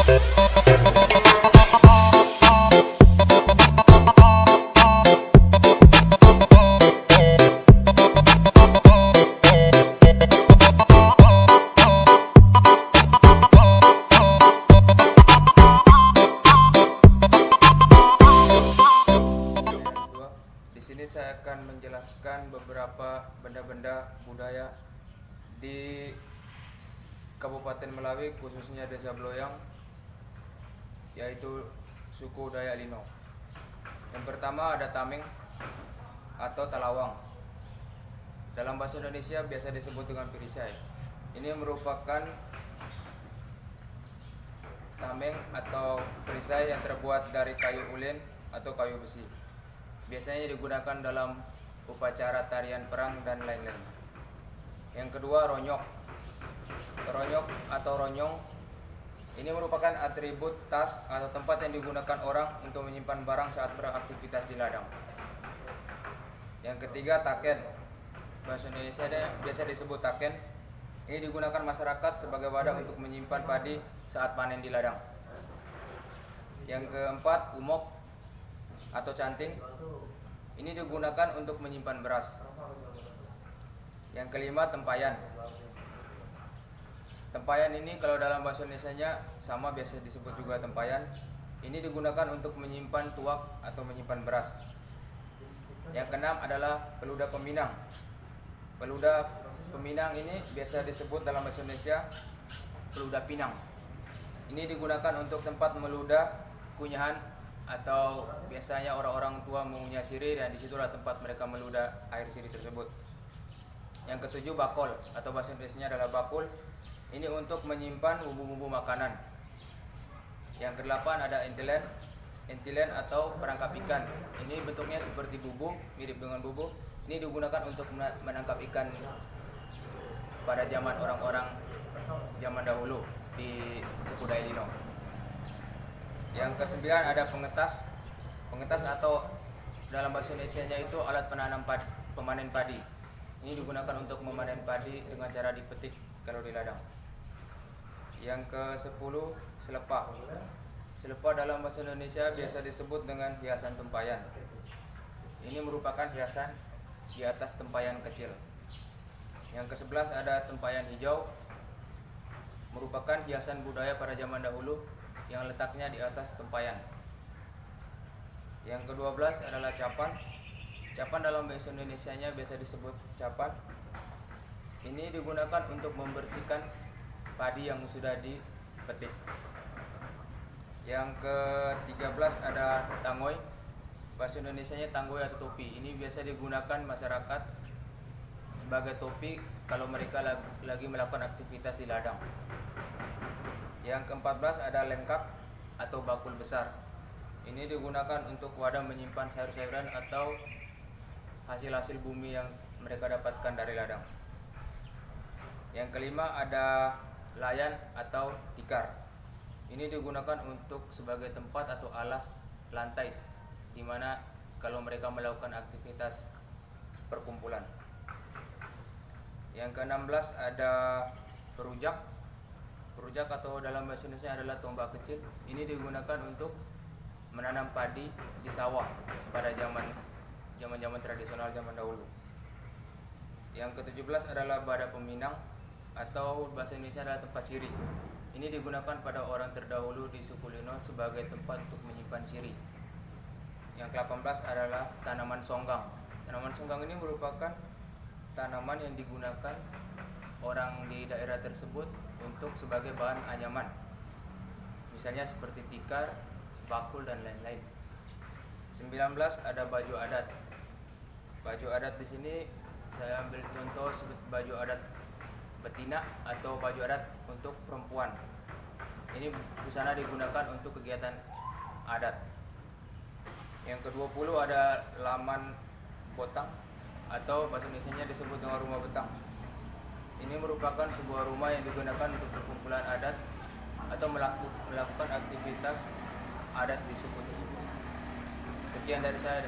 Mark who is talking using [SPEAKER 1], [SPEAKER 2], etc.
[SPEAKER 1] Di sini saya akan menjelaskan beberapa benda-benda budaya di Kabupaten Melawi, khususnya Desa Bloyang, yaitu suku Dayak Lino. Yang pertama ada tameng atau talawang. Dalam bahasa Indonesia biasa disebut dengan perisai. Ini merupakan tameng atau perisai yang terbuat dari kayu ulin atau kayu besi. Biasanya digunakan dalam upacara tarian perang dan lain-lain. Yang kedua, ronyok. Ronyok atau ronyong ini merupakan atribut tas atau tempat yang digunakan orang untuk menyimpan barang saat beraktivitas di ladang. Yang ketiga, taken. Bahasa Indonesia biasa disebut taken. Ini digunakan masyarakat sebagai wadah untuk menyimpan padi saat panen di ladang. Yang keempat, umok atau canting. Ini digunakan untuk menyimpan beras. Yang kelima, tempayan. Tempayan ini kalau dalam bahasa Indonesianya sama, biasa disebut juga tempayan. Ini digunakan untuk menyimpan tuak atau menyimpan beras. Yang keenam adalah peluda peminang. Peluda peminang ini biasa disebut dalam bahasa Indonesia peluda pinang. Ini digunakan untuk tempat meludah kunyahan, atau biasanya orang-orang tua mengunyah sirih dan disitulah tempat mereka meludah air sirih tersebut. Yang ketujuh, bakul atau bahasa Indonesia adalah bakul. Ini untuk menyimpan bumbu-bumbu makanan. Yang kedelapan ada entilen. Entilen atau perangkap ikan. Ini bentuknya seperti bubu, mirip dengan bubu. Ini digunakan untuk menangkap ikan pada zaman orang-orang zaman dahulu di suku Dayak Lino. Yang kesembilan ada pengetas. Pengetas atau dalam bahasa Indonesianya itu alat pemanen padi. Ini digunakan untuk memanen padi dengan cara dipetik kalau di ladang. Yang ke-10, selepah. Selepah dalam bahasa Indonesia biasa disebut dengan hiasan tempayan. Ini merupakan hiasan di atas tempayan kecil. Yang ke-11 ada tempayan hijau. Merupakan hiasan budaya pada zaman dahulu yang letaknya di atas tempayan. Yang ke-12 adalah capan. Capan dalam bahasa Indonesianya biasa disebut capan. Ini digunakan untuk membersihkan padi yang sudah dipetik. Yang ke-13 ada tangoy. Bahasa Indonesianya tanggoy atau topi. Ini biasa digunakan masyarakat sebagai topi kalau mereka lagi melakukan aktivitas di ladang. Yang ke-14 ada lengkak atau bakul besar. Ini digunakan untuk wadah menyimpan sayur-sayuran atau hasil-hasil bumi yang mereka dapatkan dari ladang. Yang kelima ada layan atau tikar. Ini digunakan untuk sebagai tempat atau alas lantai, di mana kalau mereka melakukan aktivitas perkumpulan. Yang ke-16 ada perujak. Perujak atau dalam bahasa Indonesia adalah tombak kecil. Ini digunakan untuk menanam padi di sawah pada zaman tradisional zaman dahulu. Yang ke-17 adalah badak peminang atau bahasa Indonesia adalah tempat sirih. Ini digunakan pada orang terdahulu di suku Lino sebagai tempat untuk menyimpan sirih. Yang ke-18 adalah tanaman songgang. Tanaman songgang ini merupakan tanaman yang digunakan orang di daerah tersebut untuk sebagai bahan anyaman, misalnya seperti tikar, bakul dan lain-lain. 19 ada baju adat. Baju adat di sini saya ambil contoh seperti baju adat betina atau baju adat untuk perempuan. Ini busana digunakan untuk kegiatan adat. Yang ke-20 ada laman botang atau bahasa Indonesianya disebut dengan rumah betang. Ini merupakan sebuah rumah yang digunakan untuk perkumpulan adat atau melakukan aktivitas adat di suku tersebut. Sekian dari saya.